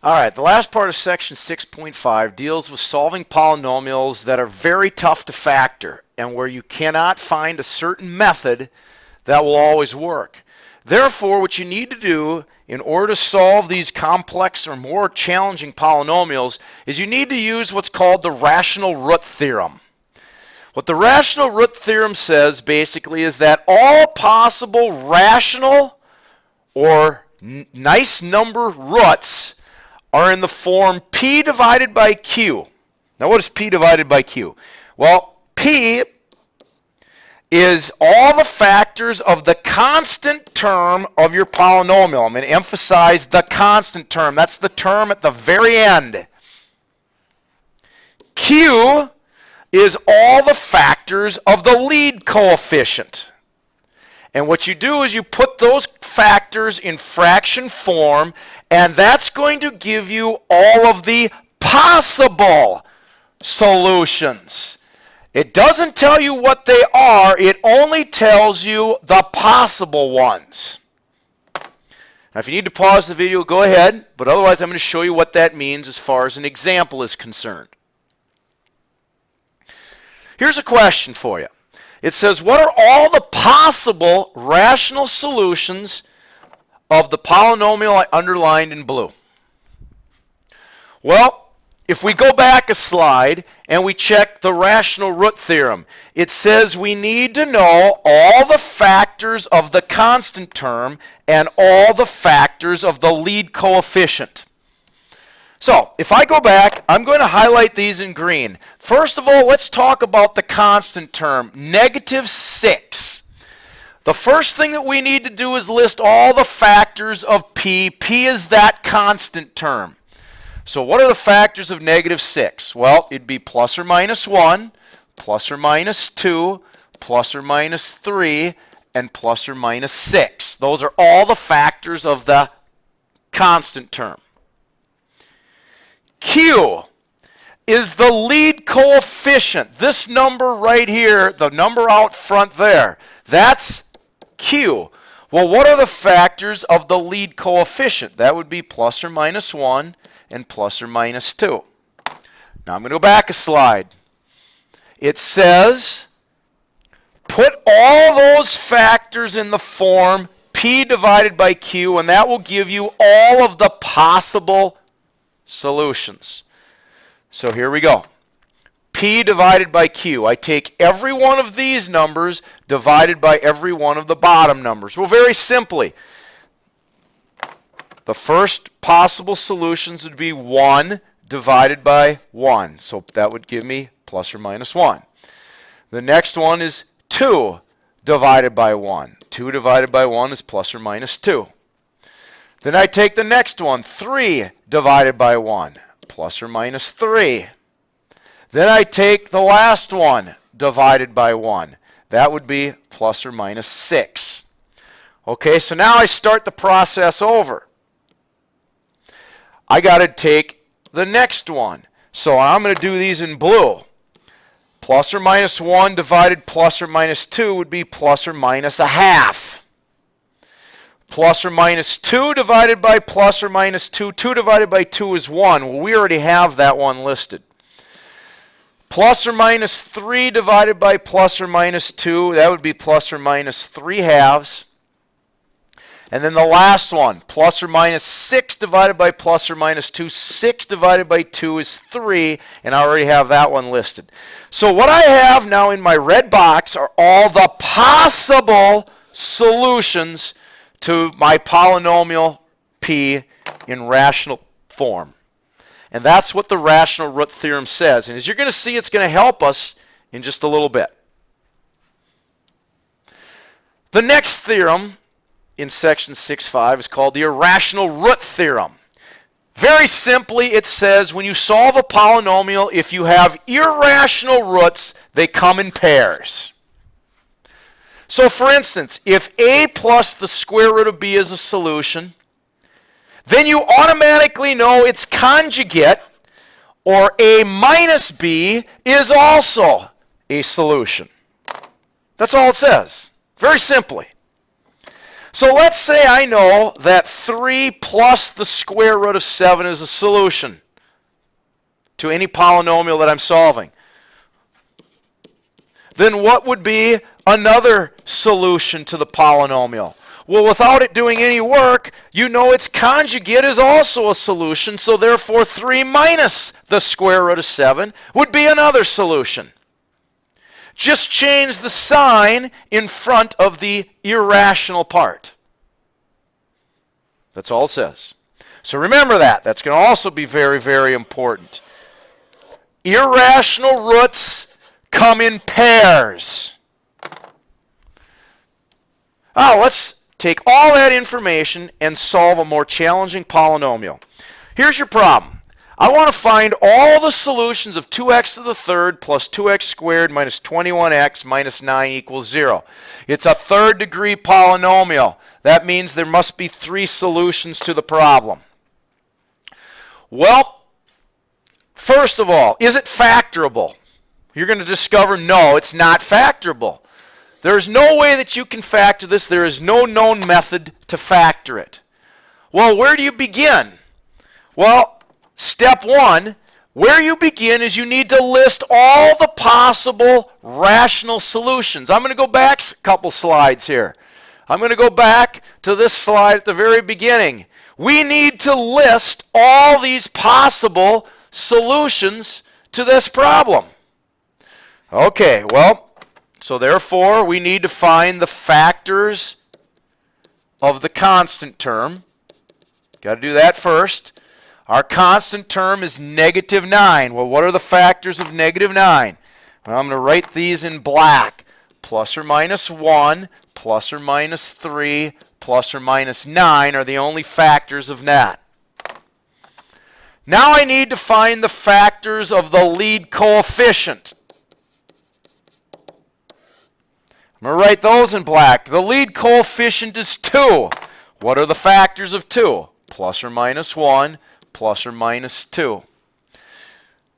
All right, the last part of section 6.5 deals with solving polynomials that are very tough to factor and where you cannot find a certain method that will always work. Therefore, what you need to do in order to solve these complex or more challenging polynomials is you need to use what's called the rational root theorem. What the rational root theorem says basically is that all possible rational or nice number roots are in the form P divided by Q. Now what is P divided by Q? Well, P is all the factors of the constant term of your polynomial. I'm going to emphasize the constant term. That's the term at the very end. Q is all the factors of the lead coefficient. And what you do is you put those factors in fraction form, and that's going to give you all of the possible solutions. It doesn't tell you what they are, it only tells you the possible ones. Now, if you need to pause the video, go ahead, but otherwise I'm going to show you what that means as far as an example is concerned. Here's a question for you. It says, what are all the possible rational solutions of the polynomial I underlined in blue? Well, if we go back a slide and we check the rational root theorem, it says we need to know all the factors of the constant term and all the factors of the lead coefficient. So, if I go back, I'm going to highlight these in green. First of all, let's talk about the constant term, -6. The first thing that we need to do is list all the factors of P. P is that constant term. So what are the factors of -6? Well, it'd be plus or minus 1, plus or minus 2, plus or minus 3, and plus or minus 6. Those are all the factors of the constant term. Q is the lead coefficient. This number right here, the number out front there, that's Q. Well, what are the factors of the lead coefficient? That would be plus or minus 1 and plus or minus 2. Now I'm going to go back a slide. It says put all those factors in the form P divided by Q, and that will give you all of the possible solutions. So here we go. P divided by Q. I take every one of these numbers divided by every one of the bottom numbers. Well, very simply, the first possible solutions would be 1 divided by 1. So that would give me plus or minus 1. The next one is 2 divided by 1. 2 divided by 1 is plus or minus 2. Then I take the next one, 3 divided by 1, plus or minus 3. Then I take the last one, divided by 1. That would be plus or minus 6. Okay, so now I start the process over. I got to take the next one. So I'm going to do these in blue. Plus or minus 1 divided plus or minus 2 would be plus or minus a half. Plus or minus 2 divided by plus or minus 2. 2 divided by 2 is 1. Well, we already have that one listed. Plus or minus 3 divided by plus or minus 2. That would be plus or minus 3 halves. And then the last one, plus or minus 6 divided by plus or minus 2. 6 divided by 2 is 3, and I already have that one listed. So what I have now in my red box are all the possible solutions to my polynomial P in rational form. And that's what the rational root theorem says. And as you're going to see, it's going to help us in just a little bit. The next theorem in section 6.5 is called the irrational root theorem. Very simply, it says when you solve a polynomial, if you have irrational roots, they come in pairs. So for instance, if a plus the square root of b is a solution, then you automatically know its conjugate, or a minus b, is also a solution. That's all it says. Very simply. So let's say I know that 3 plus the square root of 7 is a solution to any polynomial that I'm solving. Then what would be another solution to the polynomial? Well, without it doing any work, you know its conjugate is also a solution, so therefore 3 minus the square root of 7 would be another solution. Just change the sign in front of the irrational part. That's all it says. So remember that. That's going to also be very, very important. Irrational roots come in pairs. Now, let's take all that information and solve a more challenging polynomial. Here's your problem. I want to find all the solutions of 2x to the third plus 2x squared minus 21x minus 9 equals 0. It's a third degree polynomial. That means there must be 3 solutions to the problem. Well, first of all, is it factorable? You're going to discover no, it's not factorable. There's no way that you can factor this. There is no known method to factor it. Well, where do you begin? Well, step 1, where you begin is you need to list all the possible rational solutions. I'm going to go back a couple slides here. I'm going to go back to this slide at the very beginning. We need to list all these possible solutions to this problem. Okay, well, so therefore we need to find the factors of the constant term. Got to do that first. Our constant term is negative 9. Well, what are the factors of negative 9? Well, I'm going to write these in black. Plus or minus 1, plus or minus 3, plus or minus 9 are the only factors of that. Now I need to find the factors of the lead coefficient. I'm going to write those in black. The lead coefficient is 2. What are the factors of 2? Plus or minus 1, plus or minus 2.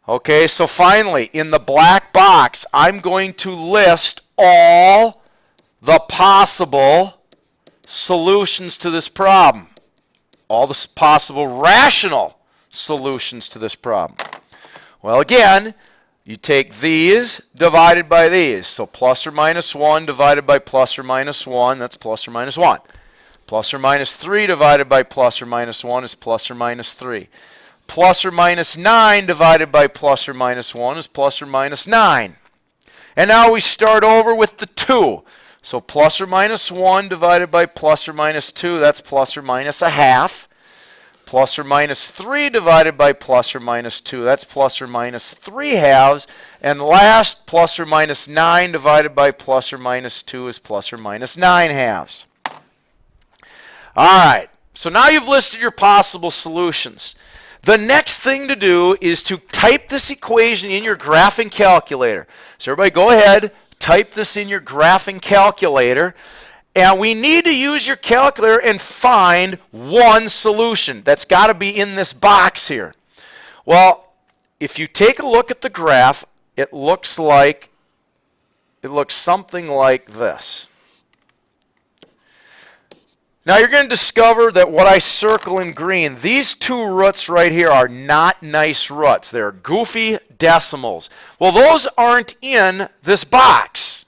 Okay, so finally, in the black box, I'm going to list all the possible solutions to this problem. All the possible rational solutions to this problem. Well, again, you take these divided by these. So plus or minus 1 divided by plus or minus 1, that's plus or minus 1. Plus or minus 3 divided by plus or minus 1 is plus or minus 3. Plus or minus 9 divided by plus or minus 1 is plus or minus 9. And now we start over with the 2. So plus or minus 1 divided by plus or minus 2, that's plus or minus a half. Plus or minus 3 divided by plus or minus 2, that's plus or minus 3 halves. And last, plus or minus 9 divided by plus or minus 2 is plus or minus 9 halves. All right, so now you've listed your possible solutions. The next thing to do is to type this equation in your graphing calculator. So everybody go ahead, type this in your graphing calculator. And we need to use your calculator and find one solution. That's got to be in this box here. Well, if you take a look at the graph, it looks something like this. Now you're going to discover that what I circle in green, these 2 roots right here are not nice roots. They're goofy decimals. Well, those aren't in this box.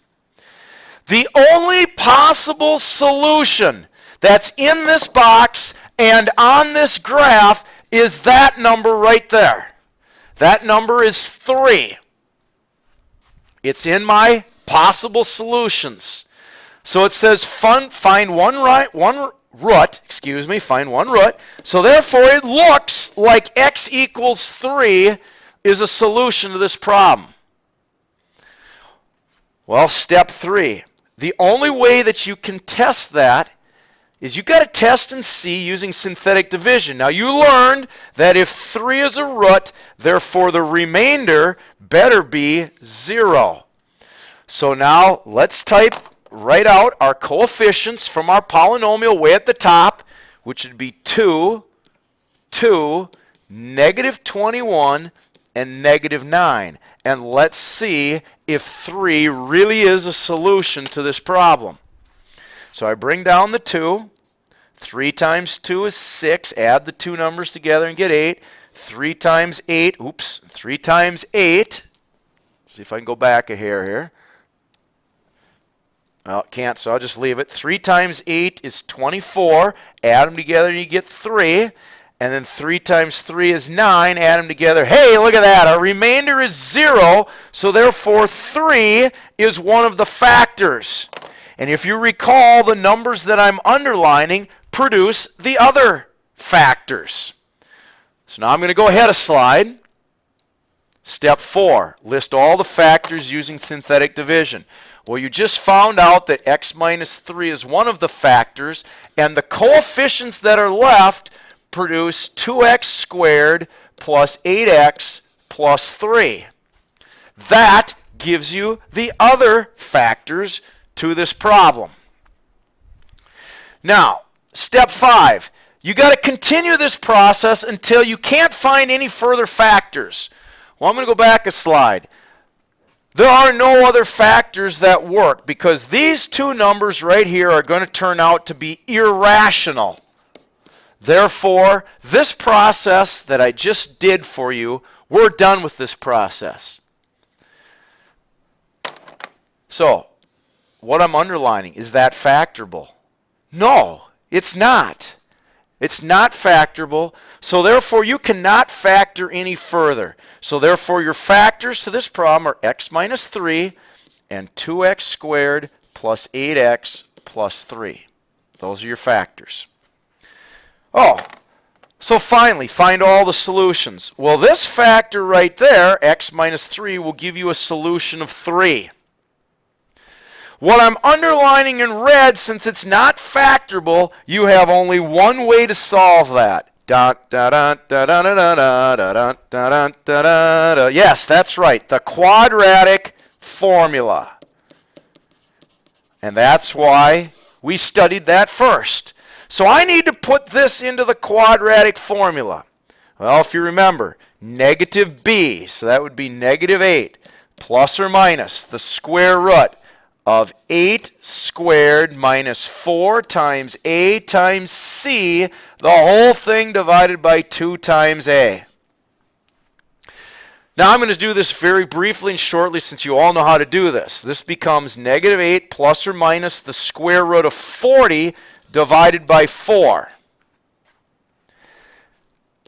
The only possible solution that's in this box and on this graph is that number right there. That number is 3. It's in my possible solutions. So it says find one root. Find one root. So therefore it looks like x equals 3 is a solution to this problem. Well, step 3. The only way that you can test that is you've got to test and see using synthetic division. Now you learned that if 3 is a root, therefore the remainder better be 0. So now let's write out our coefficients from our polynomial way at the top, which would be 2, 2, negative 21, and negative 9. And let's see if 3 really is a solution to this problem. So I bring down the 2. 3 times 2 is 6. Add the two numbers together and get 8. 3 times 8, 3 times 8. See if I can go back a hair here. Well, can't, so I'll just leave it. 3 times 8 is 24. Add them together and you get 3. And then 3 times 3 is 9. Add them together. Hey, look at that. Our remainder is 0. So therefore, 3 is one of the factors. And if you recall, the numbers that I'm underlining produce the other factors. So now I'm going to go ahead a slide. Step 4, list all the factors using synthetic division. Well, you just found out that x minus 3 is one of the factors, and the coefficients that are left produce 2x squared plus 8x plus 3. That gives you the other factors to this problem. Now, step 5, you got to continue this process until you can't find any further factors. Well, I'm going to go back a slide. There are no other factors that work because these two numbers right here are going to turn out to be irrational. Therefore, this process that I just did for you, we're done with this process. So, what I'm underlining, is that factorable? No, it's not. It's not factorable, so therefore you cannot factor any further. So therefore your factors to this problem are x minus 3 and 2x squared plus 8x plus 3. Those are your factors. Oh, so finally, find all the solutions. Well, this factor right there, x minus 3, will give you a solution of 3. What I'm underlining in red, since it's not factorable, you have only one way to solve that. Yes, that's right, the quadratic formula. And that's why we studied that first. So I need to put this into the quadratic formula. Well, if you remember, negative b, so that would be negative 8, plus or minus the square root of 8 squared minus 4 times a times c, the whole thing divided by 2 times a. Now I'm going to do this very briefly and shortly since you all know how to do this. This becomes negative 8 plus or minus the square root of 40 divided by 4.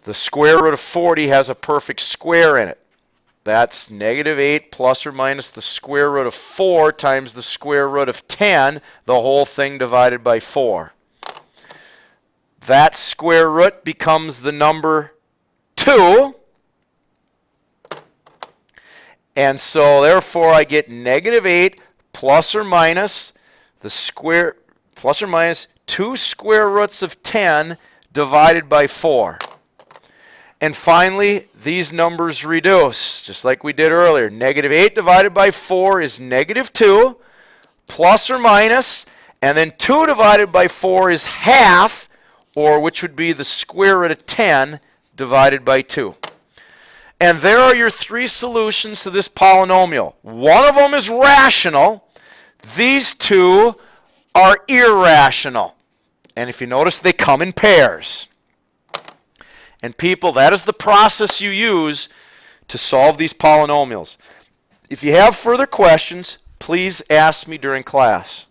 The square root of 40 has a perfect square in it. That's negative 8 plus or minus the square root of 4 times the square root of 10, the whole thing divided by 4. That square root becomes the number 2. And so therefore I get negative 8 plus or minus the square, plus or minus 2 square roots of 10 divided by 4. And finally, these numbers reduce, just like we did earlier. Negative 8 divided by 4 is negative 2, plus or minus, and then 2 divided by 4 is half, or which would be the square root of 10 divided by 2. And there are your 3 solutions to this polynomial. One of them is rational. These 2 are irrational. And if you notice, they come in pairs. And people, that is the process you use to solve these polynomials. If you have further questions, please ask me during class.